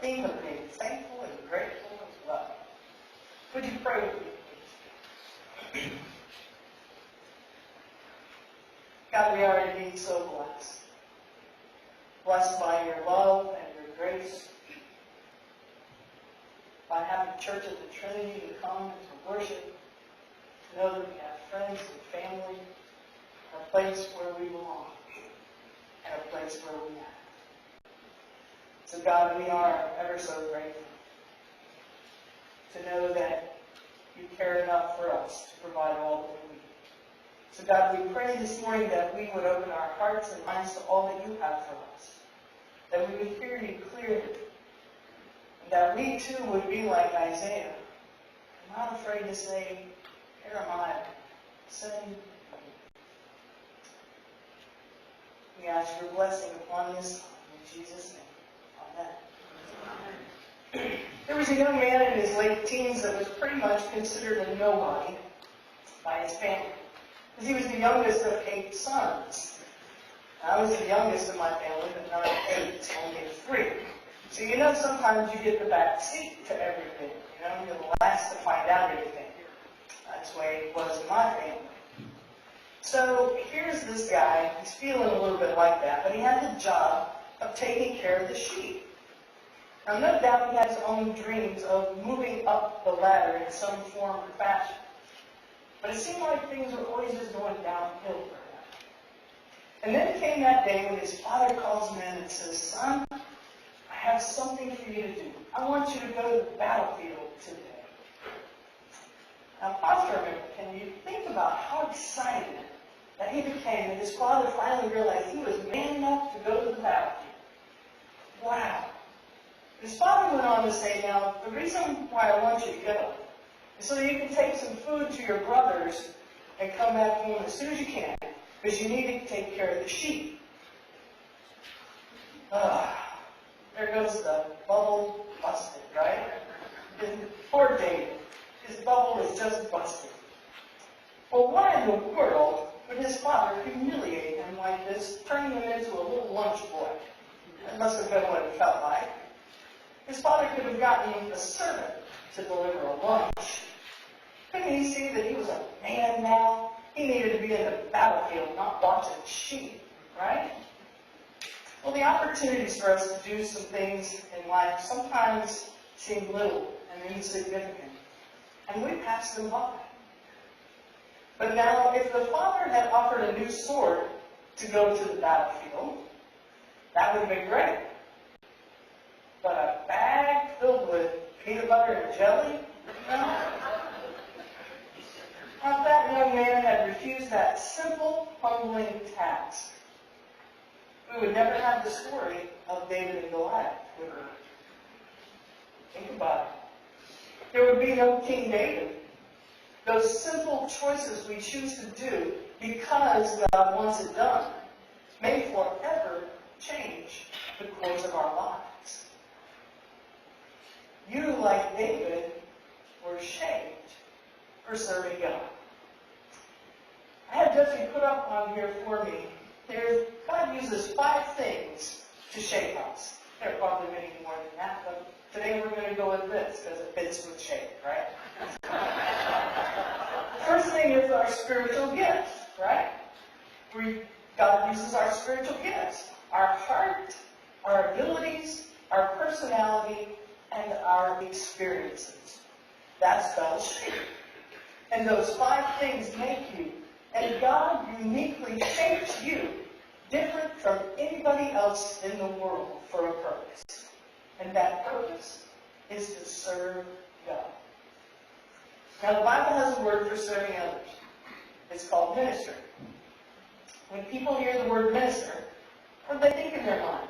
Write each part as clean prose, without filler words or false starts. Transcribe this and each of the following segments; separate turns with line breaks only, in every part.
theme of being thankful and grateful as well. Would you pray with me, please? God, we are indeed so blessed. Blessed by your love and your grace, by having Church of the Trinity to come and to worship, to know that we have friends and family, a place where we belong, and a place where we matter. So God, we are ever so grateful to know that you care enough for us to provide all that we need. So God, we pray this morning that we would open our hearts and minds to all that you have for us, that we would hear you clearly, and that we too would be like Isaiah, not afraid to say, here am I, send me. We ask your blessing upon this time, in Jesus' name. Amen. There was a young man in his late teens that was pretty much considered a nobody by his family, because he was the youngest of 8 sons. I was the youngest of my family, but not 8, only 3. So you know sometimes you get the back seat to everything. You know, you're the last to find out anything. That's the way it was in my family. So here's this guy, he's feeling a little bit like that, but he had the job of taking care of the sheep. Now, no doubt he had his own dreams of moving up the ladder in some form or fashion. But it seemed like things were always just going downhill for him. And then came that day when his father calls him in and says, son, I have something for you to do. I want you to go to the battlefield today. Now, pause for a minute. Can you think about how excited that he became that his father finally realized he was man enough to go to the battlefield? Wow. His father went on to say, now, the reason why I want you to go is so that you can take some food to your brothers and come back home as soon as you can, because you need to take care of the sheep. There goes the bubble busted, right? Poor David. His bubble is just busted. Well, why in the world would his father humiliate him like this, turning him into a little lunch boy? That must have been what it felt like. His father could have gotten a servant to deliver a lunch. Couldn't he see that he was a man now? He needed to be in the battlefield, not watching sheep, right? Well, the opportunities for us to do some things in life sometimes seem little and insignificant, and we pass them by. But now, if the father had offered a new sword to go to the battlefield, that would have been great. But a bag filled with peanut butter and jelly? No. Now, that young man had refused that simple, humbling task, we would never have the story of David and Goliath, would we? Think about it. There would be no King David. Those simple choices we choose to do because God wants it done may forever change the course of our lives. You, like David, were shaped for serving God. I had Jesse put up on here for me. God uses 5 things to shape us. There are probably many more than that, but today we're going to go with this because it fits with shape, right? First thing is our spiritual gifts, right? God uses our spiritual gifts. Our heart, our abilities, our personality, and our experiences. That spells shape. And those 5 things make you. And God uniquely shapes you different from anybody else in the world for a purpose. And that purpose is to serve God. Now, the Bible has a word for serving others. It's called minister. When people hear the word minister, what do they think in their mind?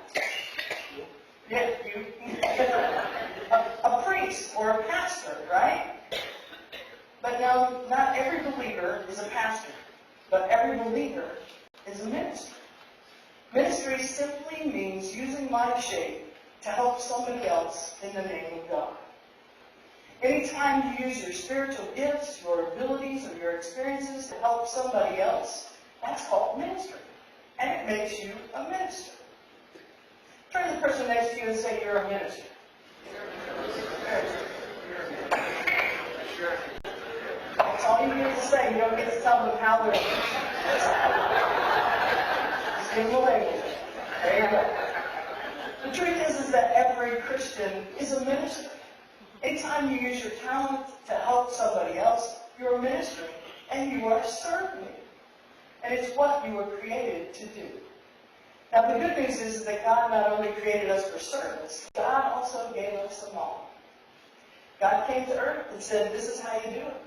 Yeah, you. a priest or a pastor, right? But now, not every believer is a pastor, but every believer is a minister. Ministry simply means using my shape to help somebody else in the name of God. Anytime you use your spiritual gifts, your abilities, or your experiences to help somebody else, that's called ministry. And it makes you a minister. Turn to the person next to you and say, you're a minister. you get to say. You don't get to tell them how they're. Just give them away with it. There you go. The truth is that every Christian is a minister. Anytime you use your talent to help somebody else, you're ministering and you are serving. And it's what you were created to do. Now the good news is that God not only created us for service, God also gave us a model. God came to earth and said, this is how you do it.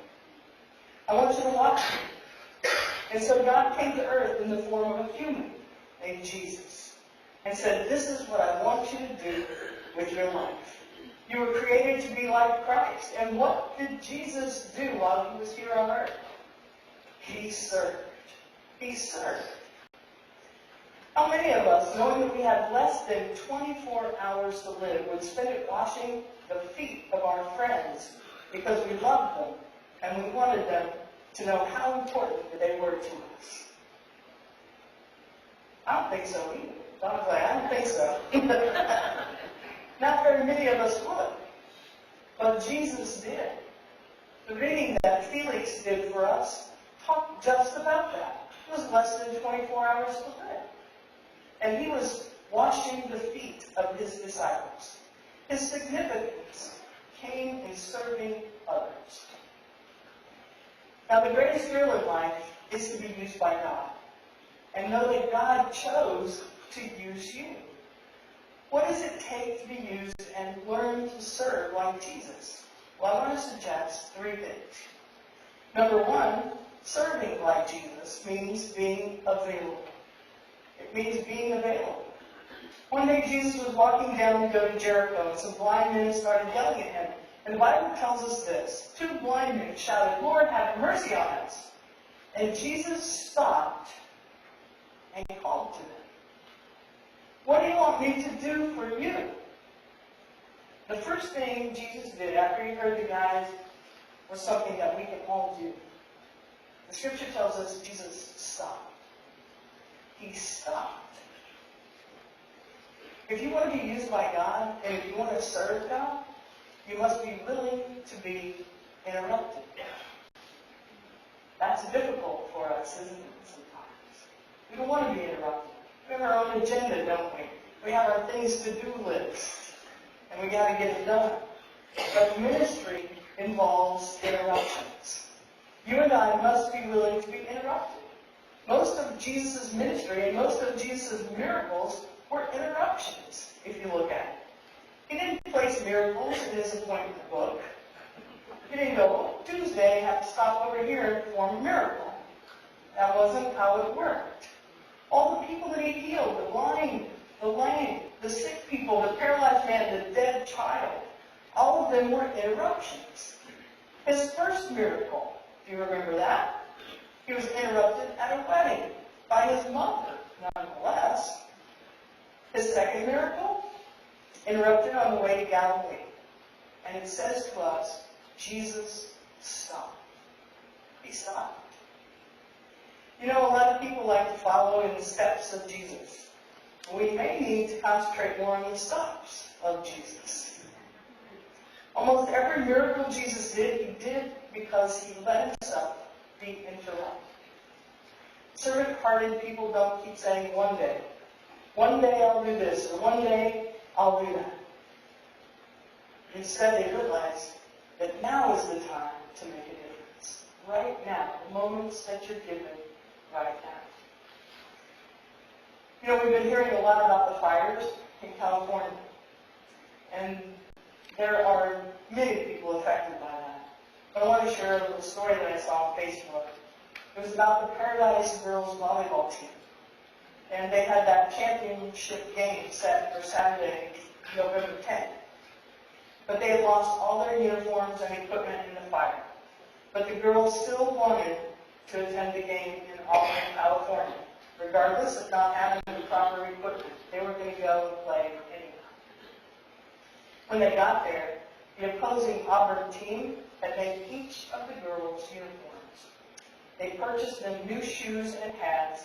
I want you to watch me. And so God came to earth in the form of a human named Jesus and said, this is what I want you to do with your life. You were created to be like Christ. And what did Jesus do while he was here on earth? He served. He served. How many of us, knowing that we have less than 24 hours to live, would spend it washing the feet of our friends because we loved them and we wanted them to know how important they were to us? I don't think so either. I don't think so. Not very many of us would. But Jesus did. The reading that Felix did for us talked just about that. It was less than 24 hours to live. And he was washing the feet of his disciples. His significance came in serving others. Now, the greatest thrill in life is to be used by God. And know that God chose to use you. What does it take to be used and learn to serve like Jesus? Well, I want to suggest three things. Number one, serving like Jesus means being available. It means being available. One day Jesus was walking down to go to Jericho, and some blind men started yelling at him. And the Bible tells us this. Two blind men shouted, Lord, have mercy on us. And Jesus stopped and called to them. What do you want me to do for you? The first thing Jesus did after he heard the guys was something that we can all do. The scripture tells us Jesus stopped. He stopped. If you want to be used by God, and if you want to serve God, you must be willing to be interrupted. That's difficult for us, isn't it, sometimes? We don't want to be interrupted. We have our own agenda, don't we? We have our things-to-do list, and we got to get it done. But ministry involves interruptions. You and I must be willing to be interrupted. Most of Jesus' ministry and most of Jesus' miracles were interruptions, if you look at it. He didn't place miracles in his appointment book. He didn't go, Tuesday, I have to stop over here and perform a miracle. That wasn't how it worked. All the people that he healed, the blind, the lame, the sick people, the paralyzed man, the dead child, all of them were interruptions. His first miracle, do you remember that? He was interrupted at a wedding by his mother, nonetheless. His second miracle, interrupted on the way to Galilee. And it says to us, Jesus stopped. He stopped. You know, a lot of people like to follow in the steps of Jesus. We may need to concentrate more on the stops of Jesus. Almost every miracle Jesus did, he did because he let himself be interrupted. Servant-hearted people don't keep saying one day I'll do this, or one day I'll do that. Instead, they realize that now is the time to make a difference. Right now, the moments that you're given right now. You know, we've been hearing a lot about the fires in California. And there are many people affected by that. But I want to share a little story that I saw on Facebook. It was about the Paradise Girls volleyball team. And they had that championship game set for Saturday, November 10th. But they had lost all their uniforms and equipment in the fire. But the girls still wanted to attend the game in Auburn, California. Regardless of not having the proper equipment, they were going to go and play anyhow. When they got there, the opposing Auburn team had made each of the girls uniforms. They purchased them new shoes and hats,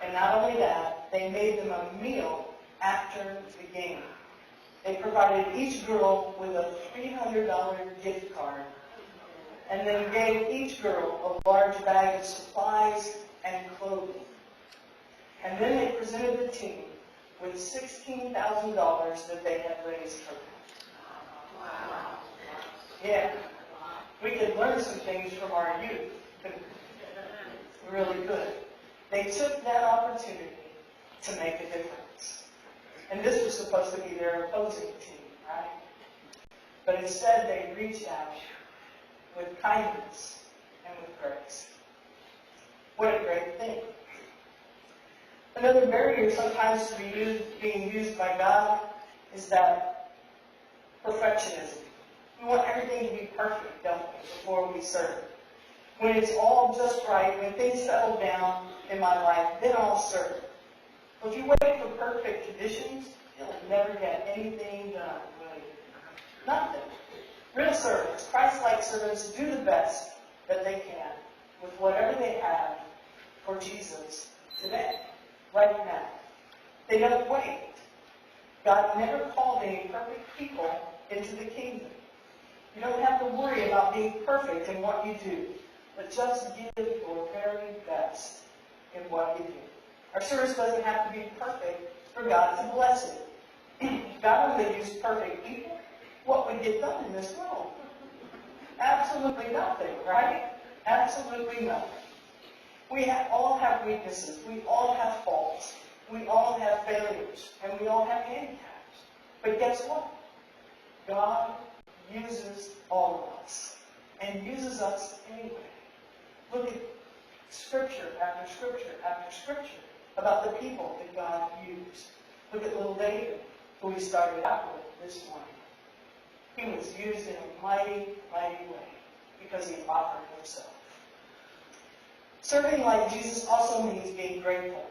and not only that, they made them a meal after the game. They provided each girl with a $300 gift card and then gave each girl a large bag of supplies and clothing. And then they presented the team with $16,000 that they had raised for them. Wow. Yeah. We could learn some things from our youth. Really good. They took that opportunity to make a difference. And this was supposed to be their opposing team, right? But instead they reached out with kindness and with grace. What a great thing. Another barrier sometimes to being used by God is that perfectionism. We want everything to be perfect, don't we, before we serve. When it's all just right, when things settle down in my life, then I'll serve. But if you wait for perfect conditions, you'll never get anything done, really. Nothing. Real servants, Christ-like servants, do the best that they can with whatever they have for Jesus today, right now. They don't wait. God never called any perfect people into the kingdom. You don't have to worry about being perfect in what you do, but just give your very best in what you do. Our service doesn't have to be perfect for God to bless it. If God only used perfect people, what would get done in this world? Absolutely nothing, right? Absolutely nothing. We all have weaknesses. We all have faults. We all have failures. And we all have handicaps. But guess what? God uses all of us. And uses us anyway. Look at scripture after scripture after scripture about the people that God used. Look at little David, who we started out with this morning. He was used in a mighty, mighty way because he offered himself. Serving like Jesus also means being grateful.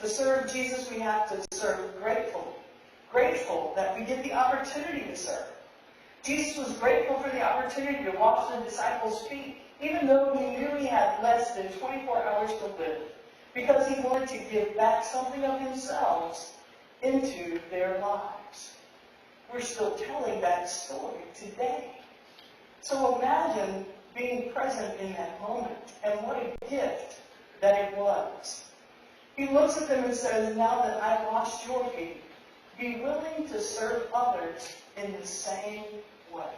To serve Jesus, we have to serve gratefully. Grateful that we get the opportunity to serve. Jesus was grateful for the opportunity to wash the disciples' feet, even though he knew he had less than 24 hours to live, because he wanted to give back something of himself into their lives. We're still telling that story today. So imagine being present in that moment, and what a gift that it was. He looks at them and says, now that I've washed your feet, be willing to serve others in the same way.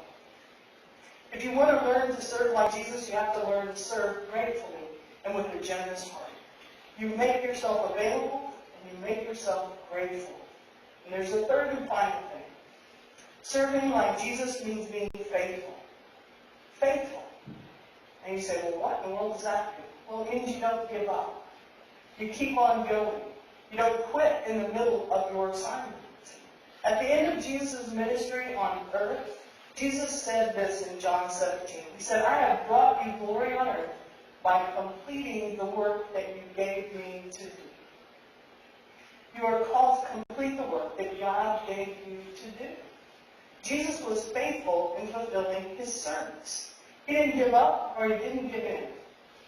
If you want to learn to serve like Jesus, you have to learn to serve gratefully and with a generous heart. You make yourself available, and you make yourself grateful. And there's a third and final thing. Serving like Jesus means being faithful. Faithful. And you say, well, what in the world does that mean? Well, it means you don't give up. You keep on going. You don't quit in the middle of your assignment. At the end of Jesus' ministry on earth, Jesus said this in John 17. He said, I have brought you glory on earth by completing the work that you gave me to do. You are called to complete the work that God gave you to do. Jesus was faithful in fulfilling his service. He didn't give up or he didn't give in.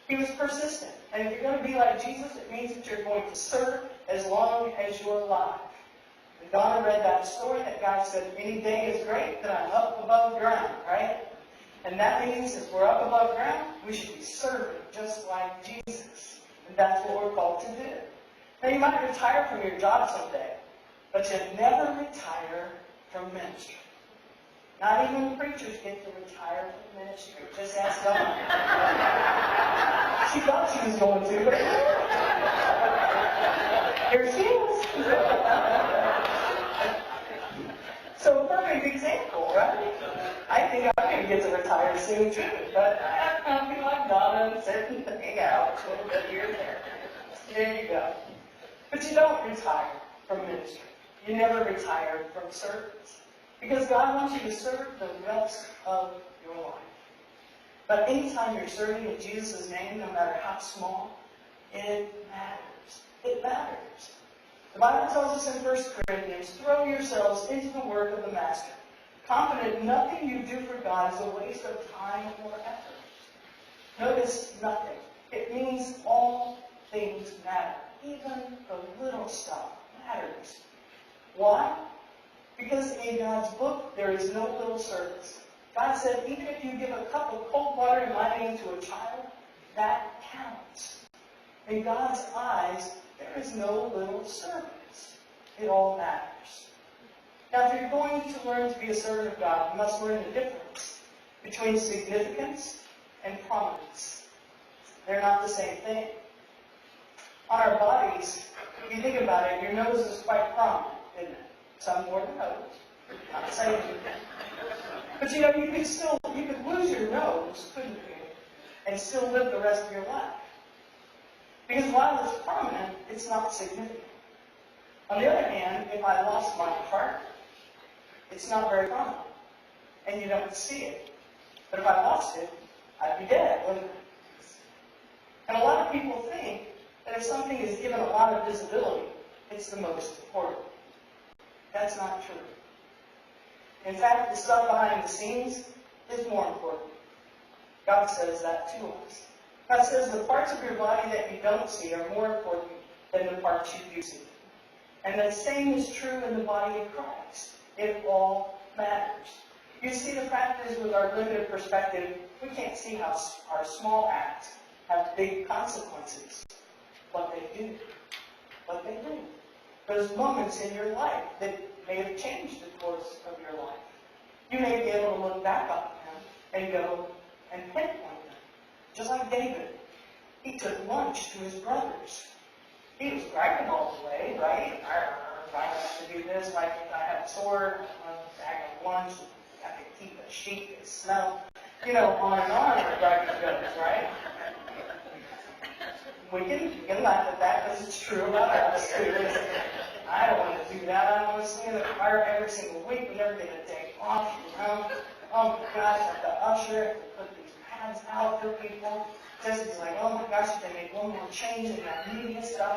He was persistent. And if you're going to be like Jesus, it means that you're going to serve as long as you're alive. And Donna read that story that God said, any day is great that I'm up above ground, right? And that means if we're up above ground, we should be serving just like Jesus. And that's what we're called to do. Now you might retire from your job someday, but you never retire from ministry. Not even preachers get to retire from ministry. Just ask Donna. She thought she was going to, but here she is. So perfect example, right? I think I'm going to get to retire soon too, but I'm be like Donna and sit and hang out a little bit here and there. There you go. But you don't retire from ministry. You never retire from service. Because God wants you to serve the rest of your life. But anytime you're serving in Jesus' name, no matter how small, it matters. It matters. The Bible tells us in 1 Corinthians, throw yourselves into the work of the Master, confident nothing you do for God is a waste of time or effort. Notice nothing. It means all things matter. Even the little stuff matters. Why? Because in God's book, there is no little service. God said, even if you give a cup of cold water in my name to a child, that counts. In God's eyes, there is no little service. It all matters. Now, if you're going to learn to be a servant of God, you must learn the difference between significance and prominence. They're not the same thing. On our bodies, if you think about it, your nose is quite prominent, isn't it? Some more than others. Not saying anything. But you know, you could lose your nose, couldn't you? And still live the rest of your life. Because while it's prominent, it's not significant. On the other hand, if I lost my heart, it's not very prominent. And you don't see it. But if I lost it, I'd be dead, wouldn't I? And a lot of people think that if something is given a lot of visibility, it's the most important. That's not true. In fact, the stuff behind the scenes is more important. God says that to us. God says the parts of your body that you don't see are more important than the parts you do see. And the same is true in the body of Christ. It all matters. You see, the fact is, with our limited perspective, we can't see how our small acts have big consequences. But they do. But they do. There's moments in your life that may have changed the course of your life. You may be able to look back on them and go and pinpoint them. Just like David. He took lunch to his brothers. He was bragging all the way, right? I have to do this, like I have a sword, I have lunch, I can keep a sheep, it smells. You know, on and on the bragging goes, right? We can laugh at that because it's true about us. I don't want to do that. I want to stay in the choir every single week. We never get a day off. You know? Oh my gosh, I have to usher, I have to put these pads out for people. Jesse's like, oh my gosh, if they make one more change in that media stuff.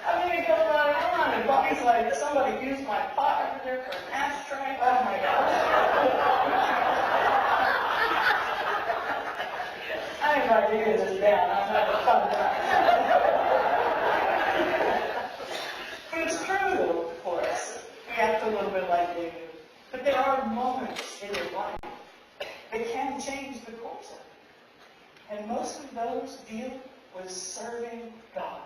I mean, it goes on and on. And Bobby's like, somebody used my pot over there for an ashtray. Oh my gosh. I ain't about to get this down. I'm not going to cut it out. But it's true, though, for us. We act a little bit like David. But there are moments in your life that can change the course of it. And most of those deal with serving God.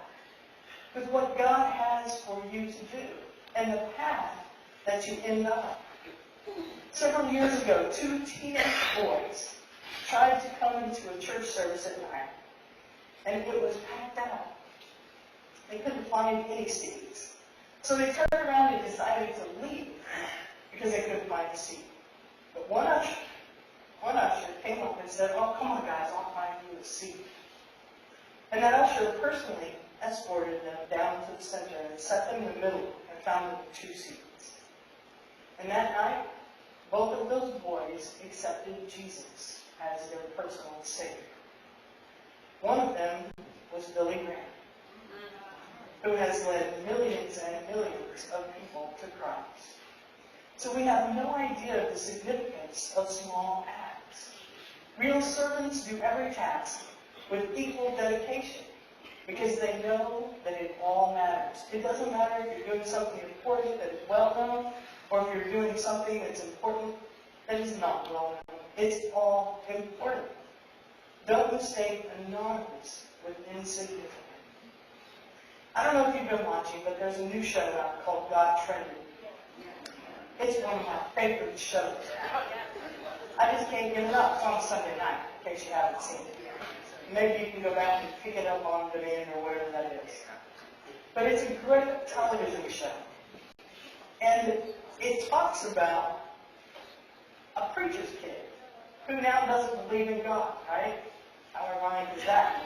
With what God has for you to do. And the path that you end up. Several years ago, 2 teenage boys tried to come into a church service at night, and it was packed out. They couldn't find any seats. So they turned around and decided to leave because they couldn't find a seat. But one usher came up and said, oh, come on, guys, I'll find you a seat. And that usher personally escorted them down to the center and set them in the middle and found them 2 seats. And that night, both of those boys accepted Jesus as their personal Savior. One of them was Billy Graham, who has led millions and millions of people to Christ. So we have no idea of the significance of small acts. Real servants do every task with equal dedication because they know that it all matters. It doesn't matter if you're doing something important that is well known or if you're doing something that's important that is not well known. It's all important. Don't mistake anonymous with insignificant. I don't know if you've been watching, but there's a new show out called God Trending. It's one of my favorite shows. I just can't give it up. It's on Sunday night, in case you haven't seen it. Maybe you can go back and pick it up on demand or whatever that is. But it's a great television show. And it talks about a preacher's kid who now doesn't believe in God, right? How ironic is that?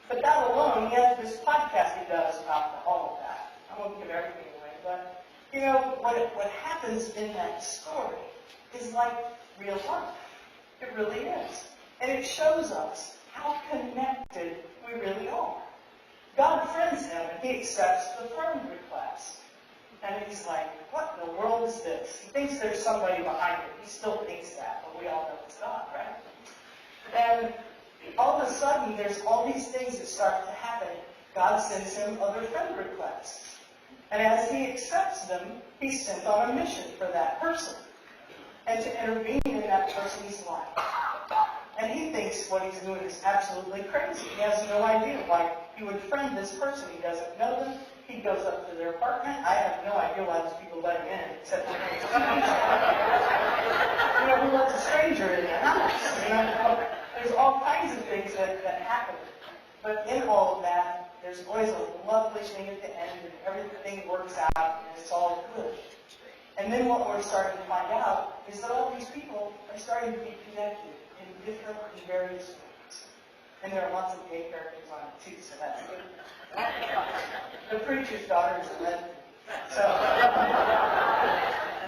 But that alone, he has this podcast he does about all of that. I won't give everything away, but you know, what happens in that story is like real life. It really is. And it shows us how connected we really are. God friends him and he accepts the friend request. And he's like, what in the world is this? He thinks there's somebody behind it. He still thinks that, but we all know it's God, right? And all of a sudden, there's all these things that start to happen. God sends him other friend requests. And as he accepts them, he's sent on a mission for that person and to intervene in that person's life. And he thinks what he's doing is absolutely crazy. He has no idea why he would friend this person. He doesn't know them. He goes up to their apartment. I have no idea why those people let him in, except for who lets a stranger in the house? There's all kinds of things that happen. But in all of that, there's always a lovely thing at the end, and everything works out, and it's all good. And then what we're starting to find out is that all these people are starting to be connected in different and various ways. And there are lots of gay characters on it too, so that's good. The preacher's daughter is a lesbian.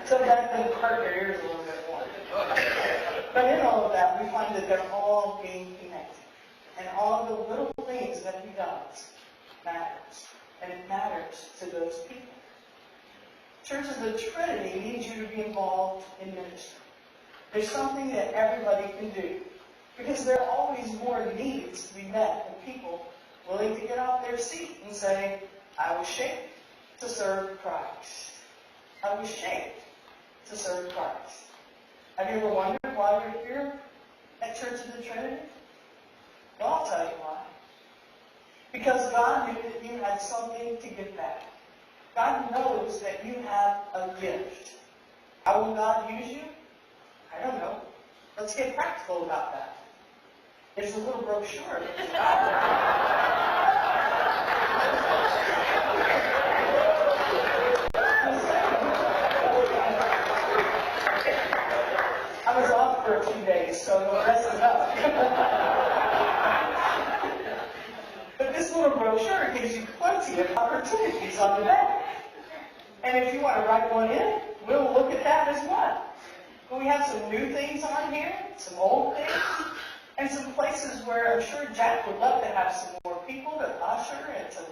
So that can hurt their ears a little bit more. But in all of that, we find that they're all being connected. And all the little things that he does matters. And it matters to those people. Church of the Trinity needs you to be involved in ministry. There's something that everybody can do. Because there are always more needs to be met than people willing to get off their seat and say, I was shaped to serve Christ. I was shaped to serve Christ. Have you ever wondered why you're here at Church of the Trinity? Well, I'll tell you why. Because God knew that you had something to give back. God knows that you have a gift. How will God use you? I don't know. Let's get practical about that. There's a little brochure. I was off for a few days, so I'm resting up. But this little brochure gives you plenty of opportunities on the back. And if you want to write one in, we'll look at that as well. But we have some new things on here, some old things, and some places where I'm sure Jack would love to have some more people to usher and to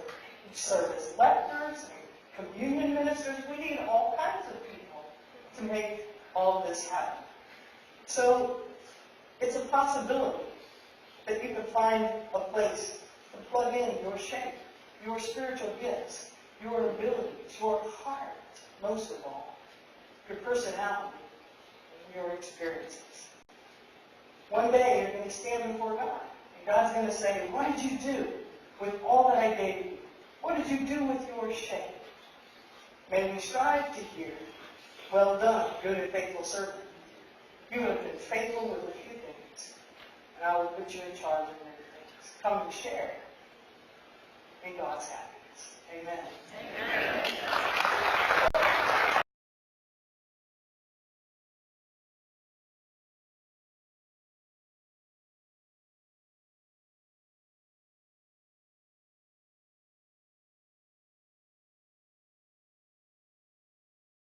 serve as lectors and communion ministers. We need all kinds of people to make all of this happen. So it's a possibility that you can find a place to plug in your shape, your spiritual gifts, your abilities, your heart, most of all, your personality, and your experiences. One day you're going to stand before God, and God's going to say, what did you do with all that I gave you? What did you do with your shape? May we strive to hear, well done, good and faithful servant. You have been faithful with a few things, and I will put you in charge of many things. Come and share in God's happiness. Amen. Amen.